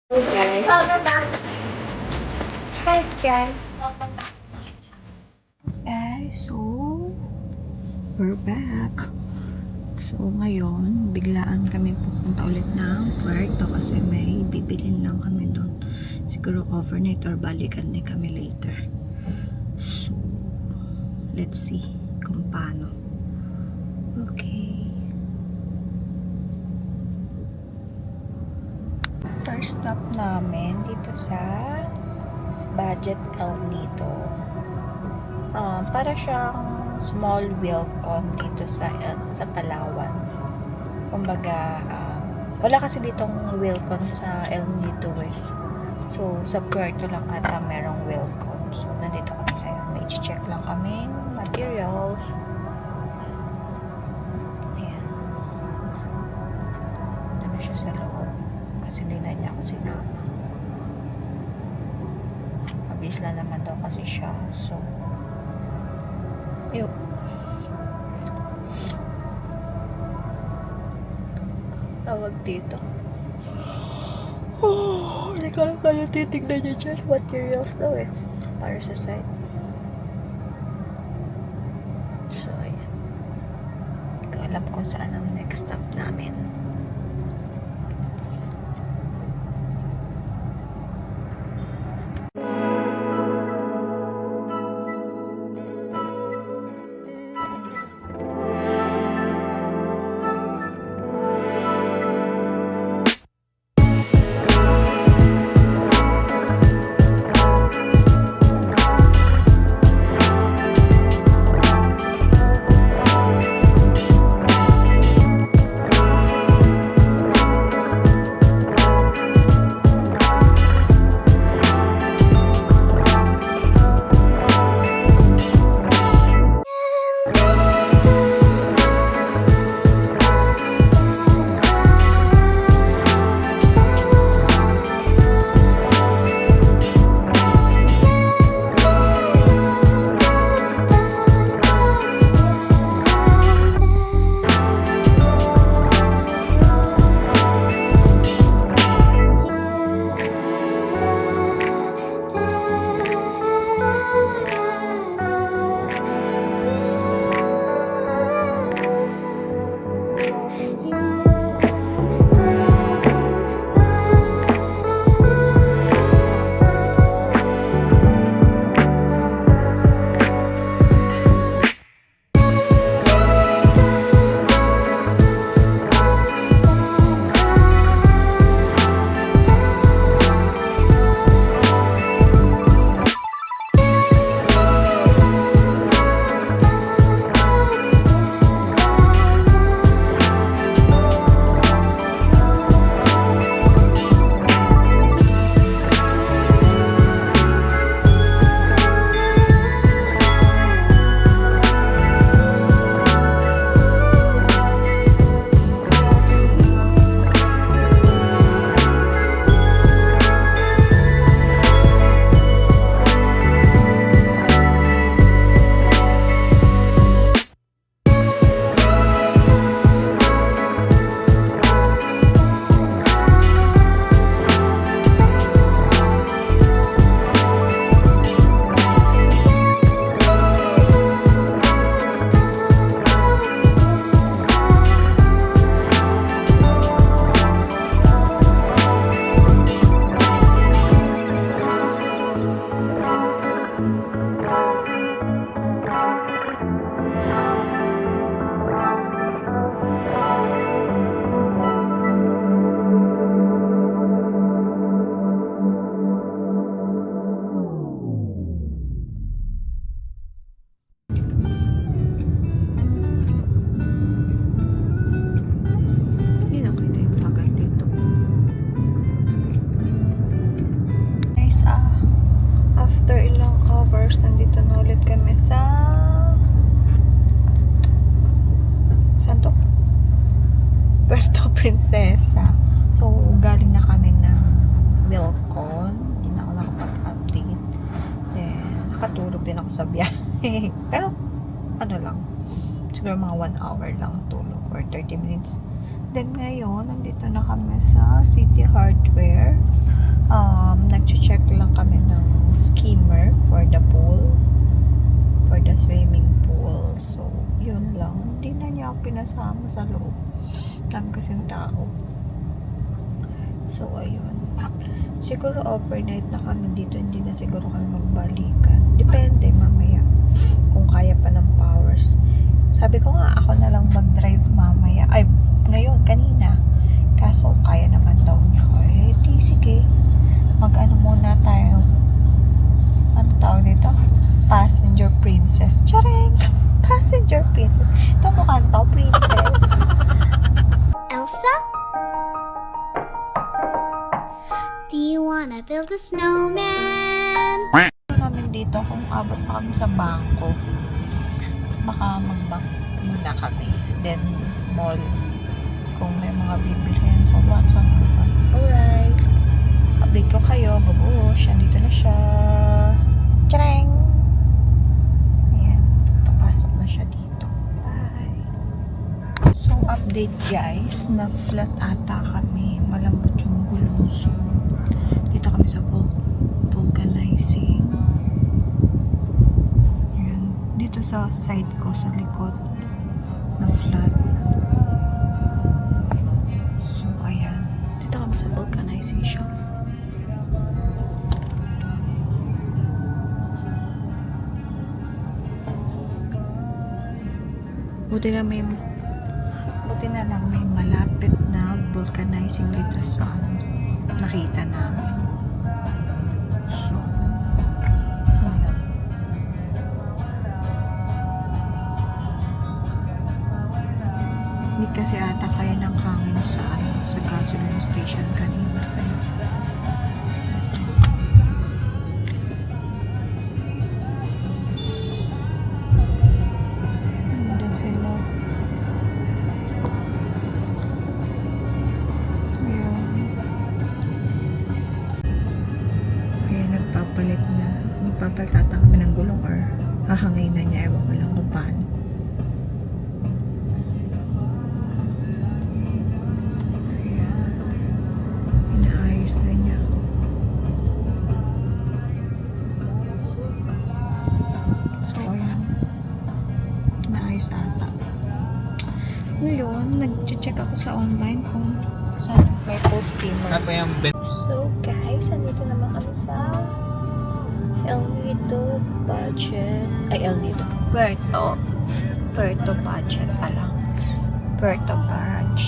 Hey guys. Welcome back. Hi guys. Welcome back. Guys, so we're back. So ngayon, biglaan kami pupunta ulit ng Puerto kasi may bibilin lang kami doon. Siguro overnight or balikan din kami later. So, let's see kung paano. Okay. First stop namin dito sa Budget El Nido. Para siyang small Wilcon dito sa Palawan. Kumbaga, wala kasi ditong Wilcon sa El Nido eh. So, sa Puerto lang ata merong Wilcon. So, nandito kami ngayon. May check lang kaming materials. Ayan. Ano siya sa loob. Kasi hindi na niya ako sinama. Mabilis lang naman daw kasi siya. So, yun. Tawag dito. Oh, nakakala titignan niya dyan. Materials daw eh. Para sa site. So, ayan. Hindi ko alam kung saan ang next stop namin. After ilang hours, nandito na ulit kami sa saan to? Puerto Princesa. So, galing na kami ng Wilcon. Hindi na ako nakapag-update. Then, nakatulog din ako sa biyahe. Pero, ano lang. Siguro mga 1 hour lang tulog or 30 minutes. Then ngayon, nandito na kami sa City Hardware. Nag-check lang kami ng skimmer for the pool. For the swimming pool. So, yun lang. Hindi na niya ako pinasama sa loob. Dami kasing tao. So, ayun. Siguro overnight na kami dito. Hindi na siguro kami magbalikan. Depende mamaya. Kung kaya pa ng powers. Sabi ko nga, ako na lang mag-drive mamaya. Ay, ngayon, kanina. Kaso, kaya naman daw niya. Eh, di, sige. Mag-ano muna tayo. Ano tawag dito? Passenger Princess. Charing! Passenger Princess. Ito mukhang to, Princess. Elsa? Do you wanna build a snowman? Namin dito kung abot pa kami sa bangko. Baka mag-bank muna kami. Then, mall. Kung may mga bibilihan sa Watson. Alright. Update ko kayo. Babush. Andito na siya. Charing! Ayan. Papasok na siya dito. Bye. So, update guys. Na-flat ata kami. Malambot yung gulong. So, dito kami sa vulcanizing. Ayan. Dito sa side ko, sa likod. Na-flat. So, ayan. Dito kami sa vulcanization. Buti na lang may malapit na vulcanizing dito sa nakita namin. So yun. Hindi kasi ata kaya ng hangin sa gasoline station kanina. Kaya magpapalitata kami ng gulong or hahangin na niya, ewan ko lang kung paano. Ayan. Inaayos na niya. So, ayan. Inaayos ata. Ngayon, nag-check ako sa online kung saan may full skimmer. So, guys, andito naman kami sa El Nido Budget. Ay, El Nido. Puerto Budget pala. Puerto Branch.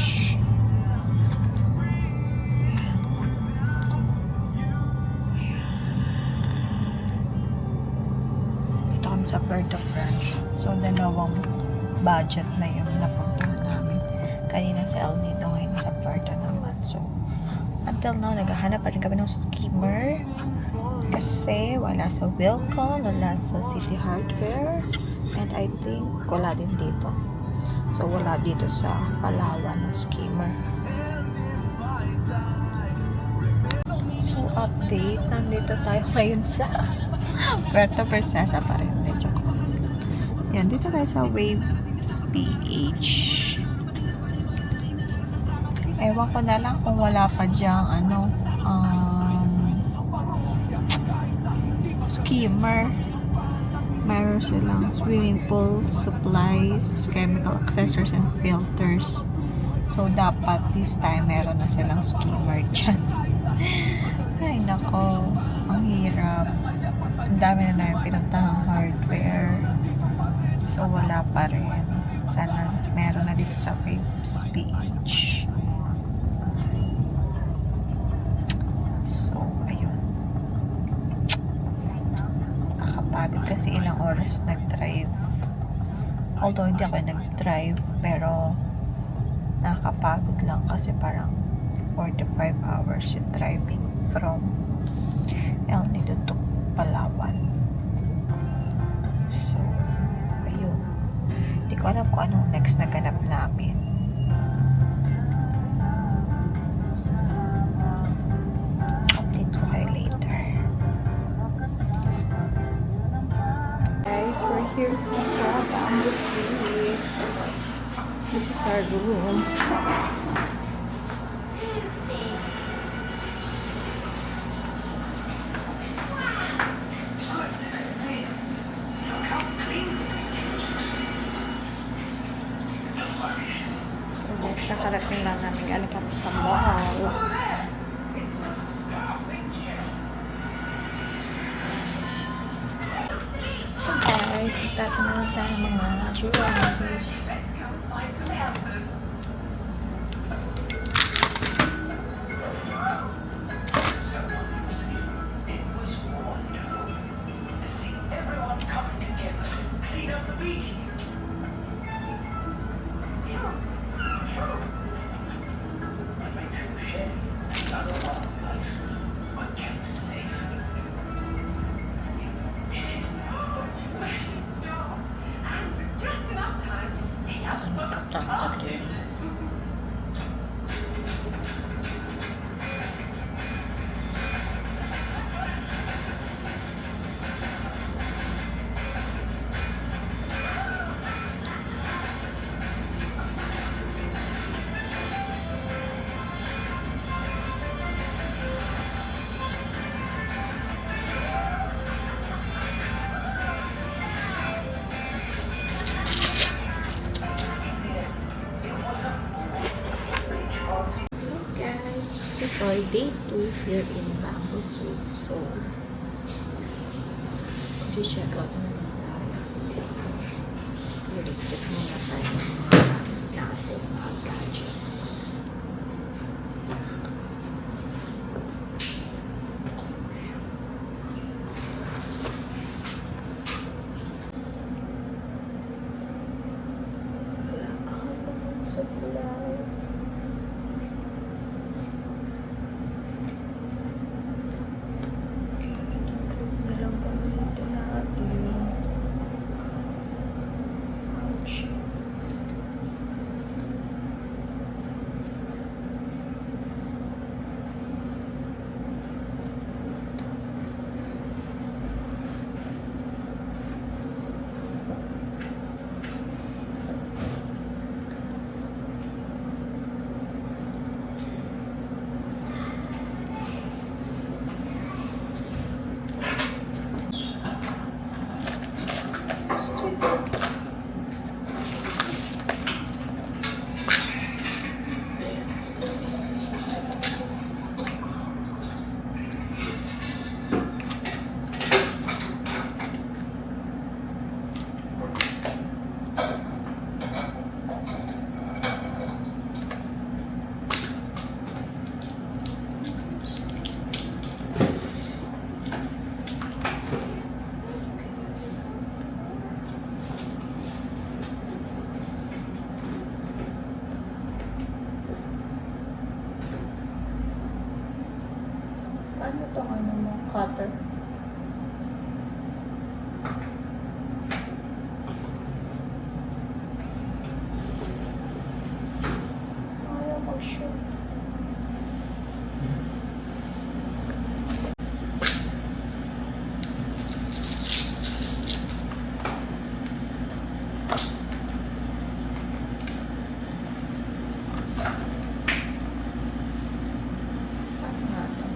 Dito kami sa Puerto Branch. So, dalawang budget na yung napuntahan namin. Kanina sa El Nido, ngayon sa Puerto naman. So, until now, naghahanap pa rin kami ng skimmer. Kasi wala sa Wilcon, wala sa City Hardware, and I think wala din dito. So, wala dito sa Palawan na skimmer. So, update. Nandito tayo ngayon sa Puerto Princesa pa rin. Yan, dito tayo sa Waves PH. Ewan ko na lang kung wala pa dyang skimmer. Meron silang swimming pool, supplies, chemical accessories, and filters. So, dapat this time meron na silang skimmer dyan. Ay, nako. Ang hirap. Ang dami na namin pinagtahang hardware. So, wala pa rin. Sana meron na dito sa Waves PH. Pagod kasi ilang oras nag-drive. Although hindi ako nag-drive, pero nakakapagod lang kasi parang 45 hours yung driving from El Nido to Palawan. So, ayun. Hindi ko alam kung anong next na ganap namin. Update ko kayo later. Guys, we're here sa Bamboo Streets. This is our room. Kakarating lang namin galing kami sa mall. So guys, magtatanong tayo ng mga jewelries. This is our day 2 here in Bamboo Suites. So, check out muna tayo. I-receive muna tayo ng mga gadgets. Kailangan supply. Ano tong ano mo? Cutter? Ayaw mag-shoot. Ano nga to?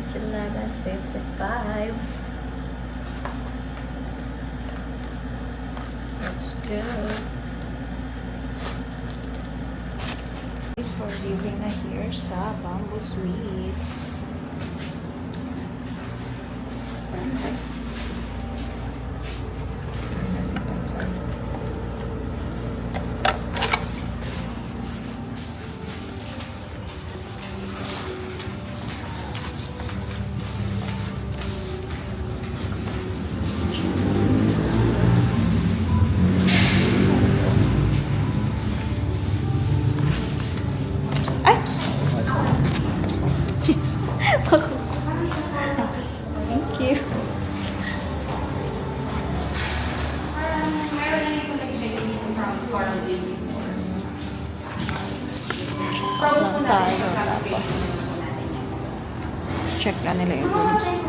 It's 11:55. Let's go. So, we're leaving na here sa Bamboo Sweets. Thank you. Lang tayo, tapos check na nila yung rooms.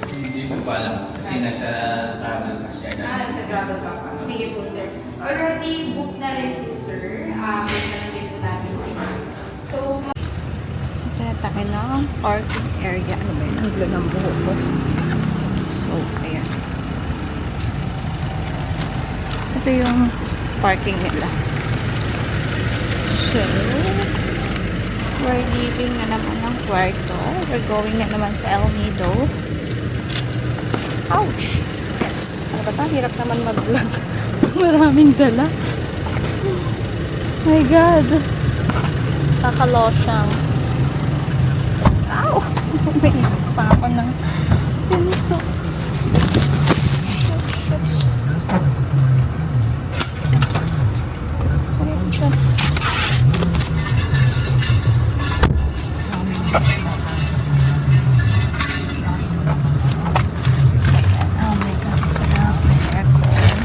Hindi ko pa alam kasi nagka-travel pa siya. Nag-travel ka pa. Sige po, sir. Already book na rin po, sir. Wait na rin po natin si ma'am. So, Tinatakin na ang parking area. Ano ba yun? Ang gulo ng buho ko. So, ayan. Ito yung parking nila. So, we're leaving na naman ng kwarto. We're going na naman sa El Nido. Ouch! Ano ba ito? Hirap naman mag-vlog. Maraming dala. My God! Kakalosyang. Ow! May pa ako ng pinto. Shucks. Ayan siya. Oh my God, sarap. May aircon.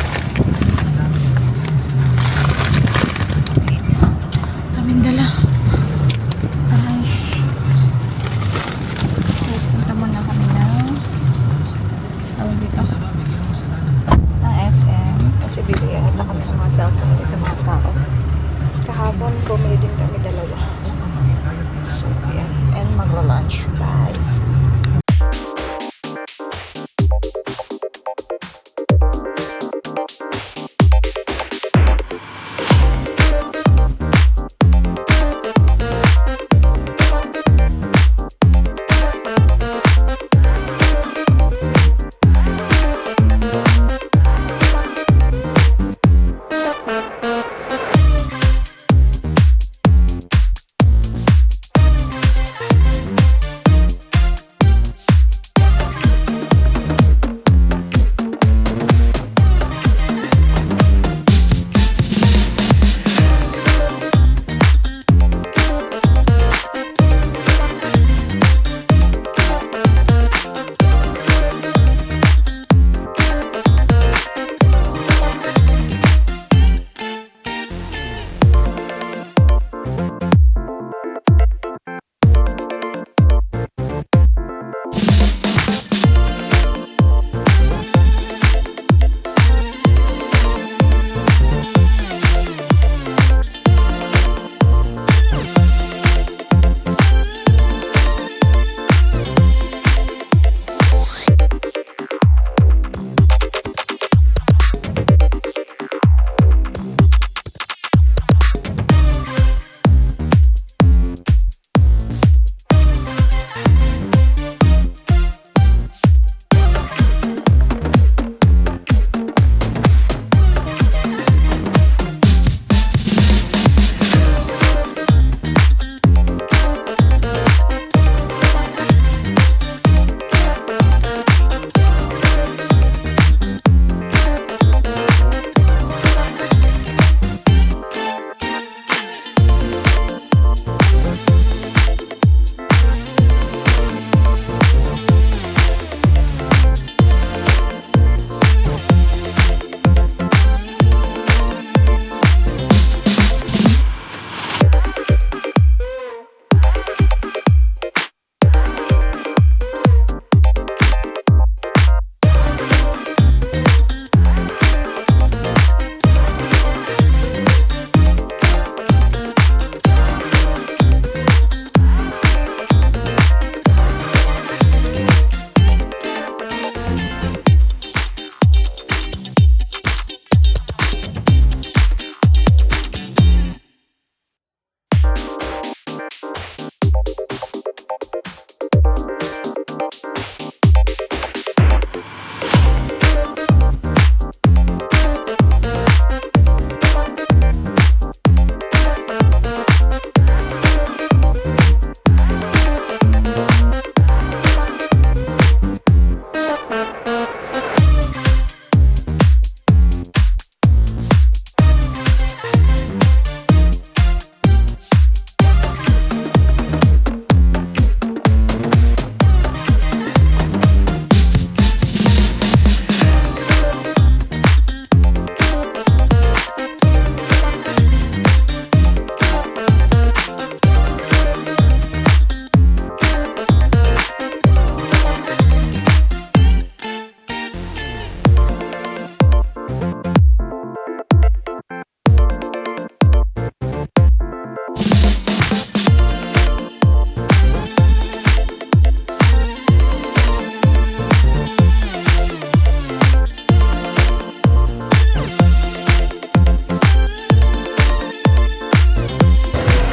Daming dala. Ay, shit. Punta muna kami ng tawag dito ng SM kasi bibigyan na kami ng mga cellphone dito mga tao. Kahapon bumili din kami dalawa. So, yeah. And magla-lunch. Bye!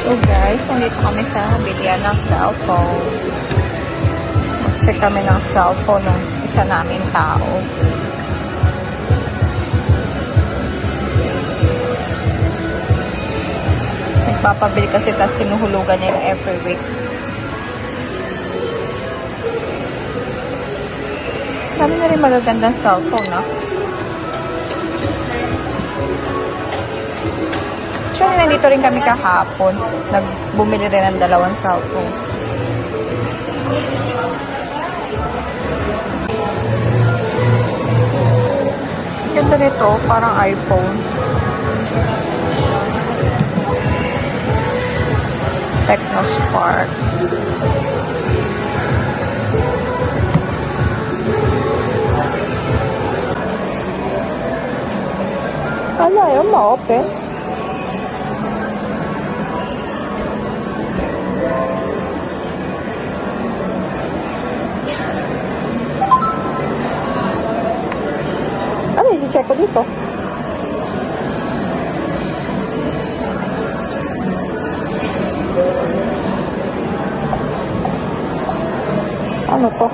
So guys, nandito kami sa bilihan ng cellphone. Mag-check kami ng cellphone ng isa naming tao. Nagpapabili kasi tapos sinuhulugan niya every week. Marami na rin magagandang cellphone, no? Actually, nandito rin kami kahapon. Nagbumili rin ng 2 cellphone. Ganda nito, parang iPhone. Tecno Spark. Ala, yun ma-open. Ano, isi-check ko dito. Ano to?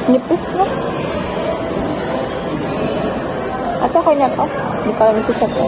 Nipis mo? At okay na to? Hindi pa lang isa to.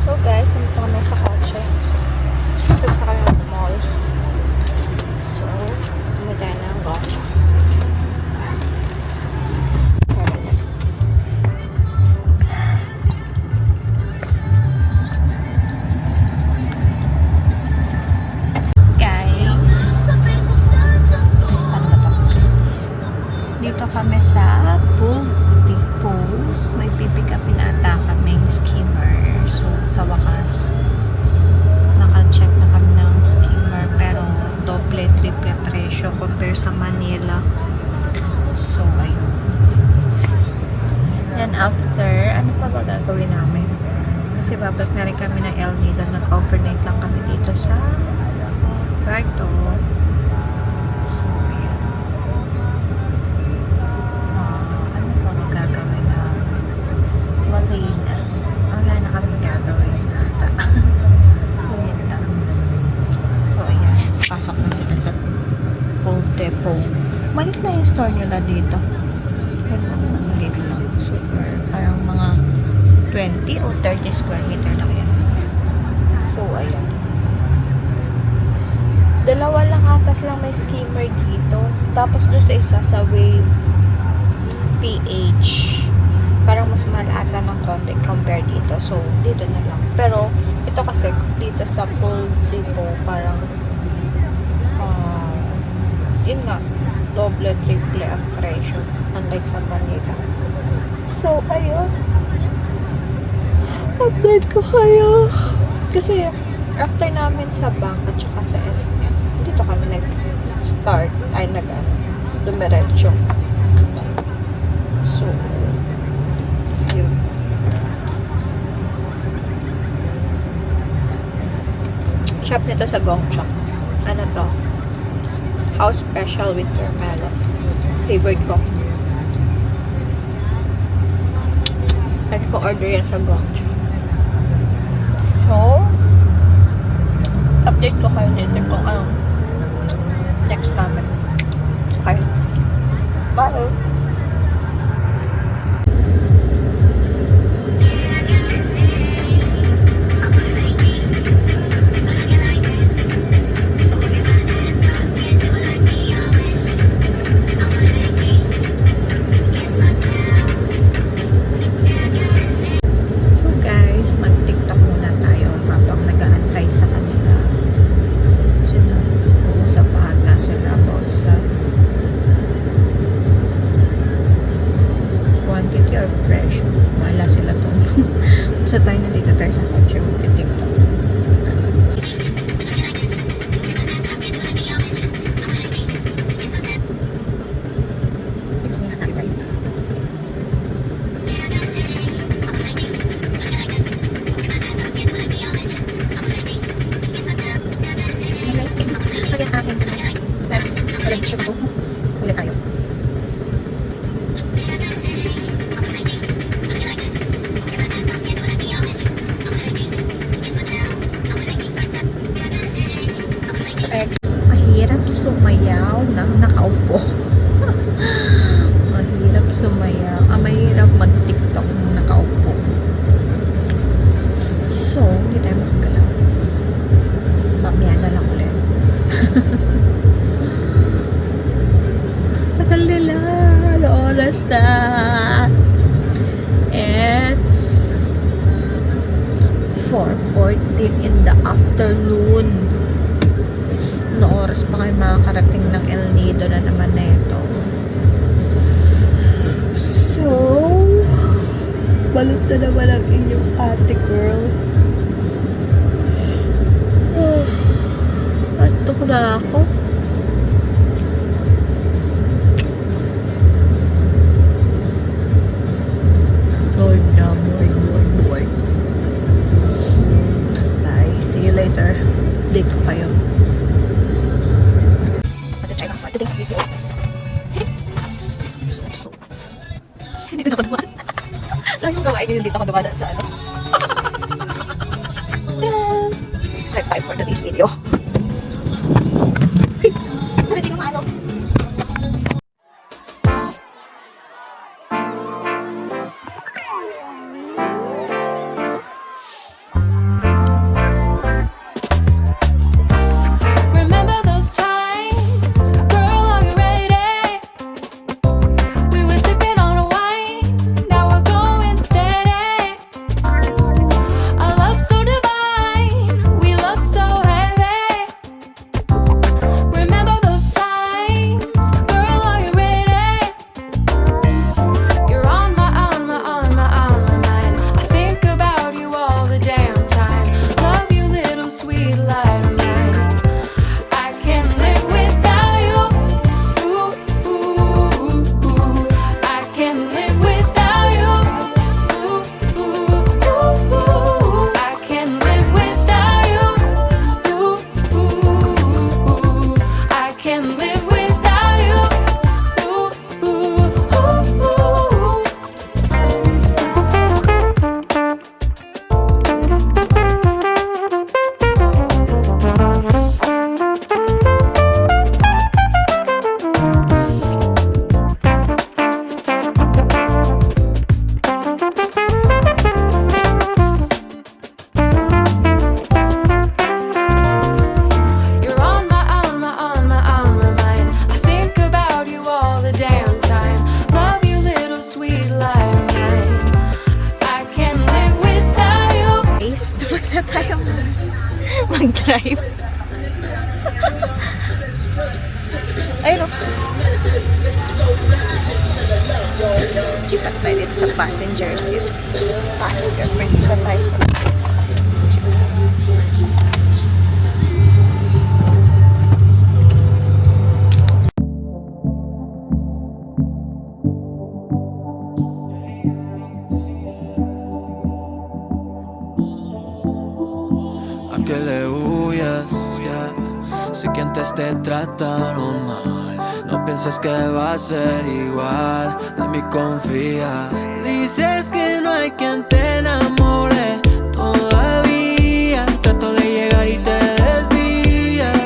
So guys, nandito kami sa kotse. Trip sa kami ng mall. So, umutay na ang kotse. Guys, ano ba to? Dito kami sa Pool Depot. May pipick up ata kaming skimmer. So, sa wakas, naka-check na kami ng skimmer pero doble, triple presyo compare sa Manila. So, ayun. Then after, ano gagawin namin. Kasi babalik na rin kami ng El Nido. Nag-overnight lang kami dito sa kwarto. So, ayan. Ano po ang gagawin na? Wala na kami gagawin ata. So, yun lang. So, ayan. Pasok na sila sa Gold Depot. Maliit na yung store nila dito. Maliit lang. Super. Parang mga 20 o 30 square meter lang yan. So, ayan. Dalawa lang ata silang may skimmer dito. Tapos doon sa isa sa Wave PH. Parang mas malata ng konti compare dito. So, dito na lang. Pero, ito kasi dito sa Gold Depot, parang yun nga, doble, triple ang presyo. Unlike sa Manila. So, ayun. Update ko kayo. Kasi, after namin sa bank at saka sa SM, dito kami nag-start. Ay, dumiretso. So, yun. Shop nito sa Gongcha. Ano to? House special with watermelon. Favorite ko. Pwede ko order yan sa Gongcha. So, update ko kayo later kung anong next namin. Okay. Bye! Mahirap sumayaw ng nakaupo. Mahirap sumayaw. Mahirap mag-tiktok ng nakaupo. So, hindi tayo makagalaw. Mamaya na lang ulit. Tagal nila. Ano oras na? It's 4:14 in the afternoon. Na oras pa kayo makakarating ng El Nido na naman na ito. So, balot na naman ang inyong ate girl. Antok na ako. Lord na, Lord. Bye. See you later. Update ko kayo. Today's video. Dito na ako dumaan. Lang yung gawain yun dito ako dumaan sa ano. I have time for today's video. Ready ka maano? Our love so divine, we love so heavy. mag-drive. Ayun o. Kita tayo dito sa passenger seat. Passenger versus sa tayo. ¿A qué le huyes? Yeah. Sé que antes te trataron mal. No pienses que va a ser igual. En mí confía. Dices que no hay quien te enamore todavía. Trato de llegar y te desvías.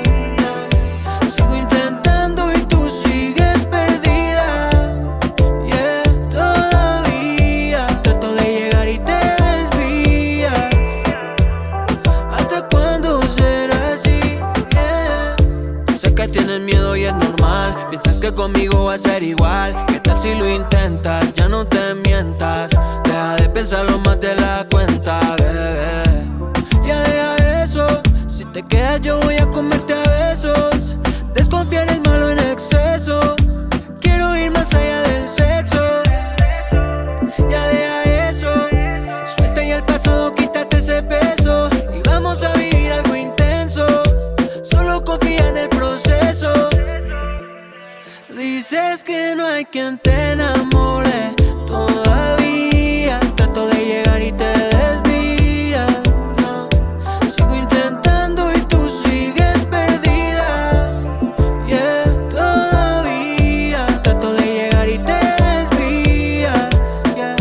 Sigo intentando y tú sigues perdida. Yeah, todavía. Trato de llegar y te desvías. ¿Hasta cuándo será así? Yeah. Sé que tienes miedo y es normal. Piensas que conmigo va a ser igual. ¿Qué tal si lo intentas? Ya no te mientas. Deja de pensarlo más de la cuenta, bebé. Ya deja eso. Si te quedas yo voy a comerte a besos. Desconfiar es malo en exceso. Quiero ir más allá del sexo. Ya deja eso. Suelta ya el pasado, quítate ese peso. Y vamos a vivir algo intenso. Solo confía en el proceso. Dices que no hay quien te enamore todavía. Trato de llegar y te desvías. No. Sigo intentando y tú sigues perdida. Yeah, todavía. Trato de llegar y te desvías. Yeah.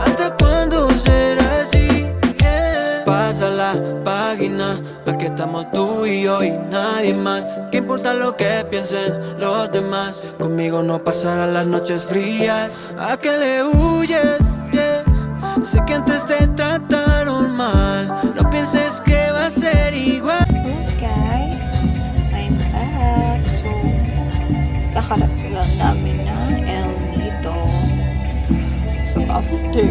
¿Hasta cuándo será así? Yeah. Pasa la página. Aquí estamos tú y yo y nadie más. ¿Qué importa lo que piensen los demás? Conmigo no pasarán las noches frías. ¿A qué le huyes? Yeah. Sé que antes te trataron mal. No pienses que va a ser igual. Hey guys, I'm back. So, kakalapit lang namin ng El Nido. So, after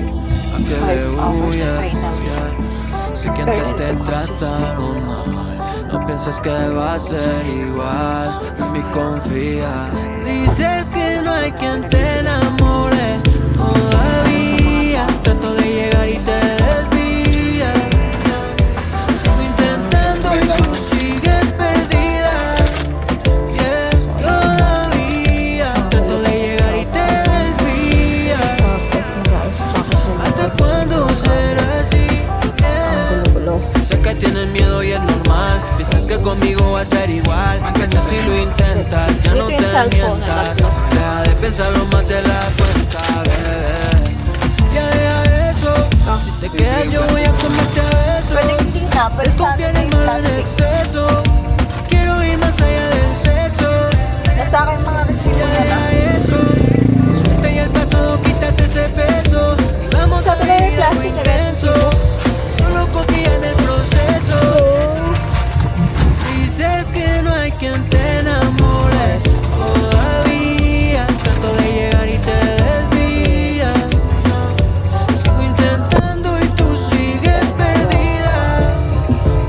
¿A qué 5 le hours huyes? finally. Yeah. Sé que antes te trataron mal. No pienses que va a ser igual. En mí confía. Dices que no hay quien te enamore todavía. Trato de llegar y te desvías. Sigo intentando y tú sigues perdida. Yeah, todavía. Trato de llegar y te desvías. ¿Hasta cuándo será así? Yeah. Sé que tienes miedo y es normal. Piensas que conmigo va a ser igual. ¿Qué tal si lo intentas? Ya no te mientas. Deja de pensarlo más de la cuenta, bebé. Ya deja eso. Si te quedas yo voy a comerte a besos. Desconfiar es malo en exceso. Quiero ir más allá del sexo. Nasa akin mga resibo Ya niya lang. deja eso. Suelta ya el pasado, quítate ese peso. Y vamos a Sabi na yung vivir algo plastic na intenso. Solo confía en el proceso. Dices que no hay quien te enamore todavía. Trato de llegar y te desvías. Sigo intentando y tú sigues perdida.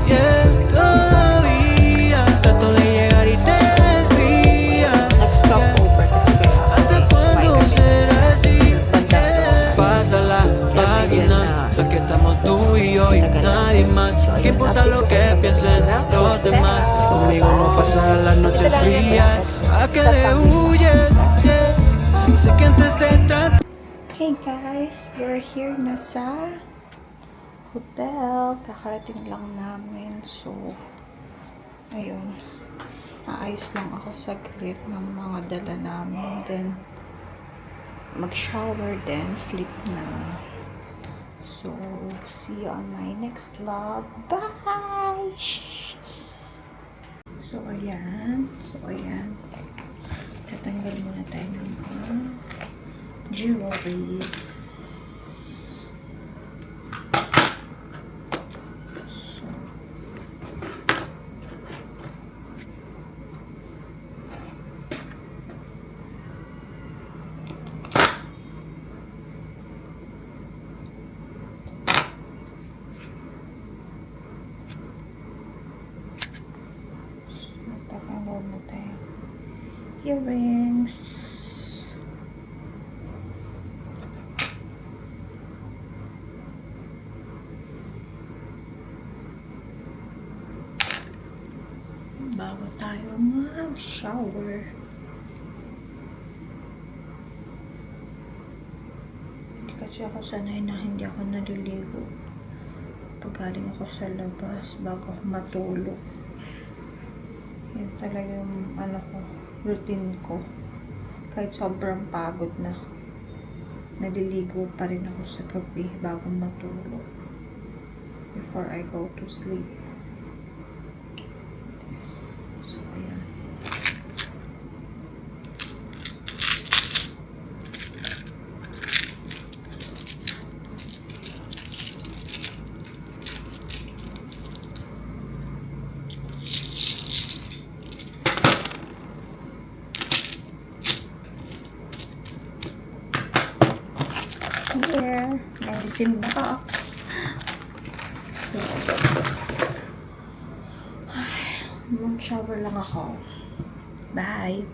Yeah, todavía. Trato de llegar y te desvías. Nag-stop over kasi kaya. ¿Hasta cuándo será así? Banda Yeah. Pasa la página. Aquí estamos tú y yo y nadie más. ¿Qué importa lo que piensen los demás? Conmigo no pasarán las noches frías. ¿A qué le huyes? Yeah. Sé que antes te traté. Hey guys, we're here na sa hotel. Kakarating lang namin. So, ayun. Naayos lang ako saglit ng mga dala namin. Then, mag-shower then sleep na. So, see you on my next vlog. Bye! So, ayan. Tatanggal muna tayo ng mga jewelries. earrings. Bago tayo mag-shower. Hindi kasi ako sanay na hindi ako naliligo pag galing ako sa labas bago ako matulog. Yan talaga yung routine ko. Kahit sobrang pagod na, naliligo pa rin ako sa gabi bago matulog. Before I go to sleep. Yes. So, ayan. Here, medicine box. Mag-shower lang ako. Bye!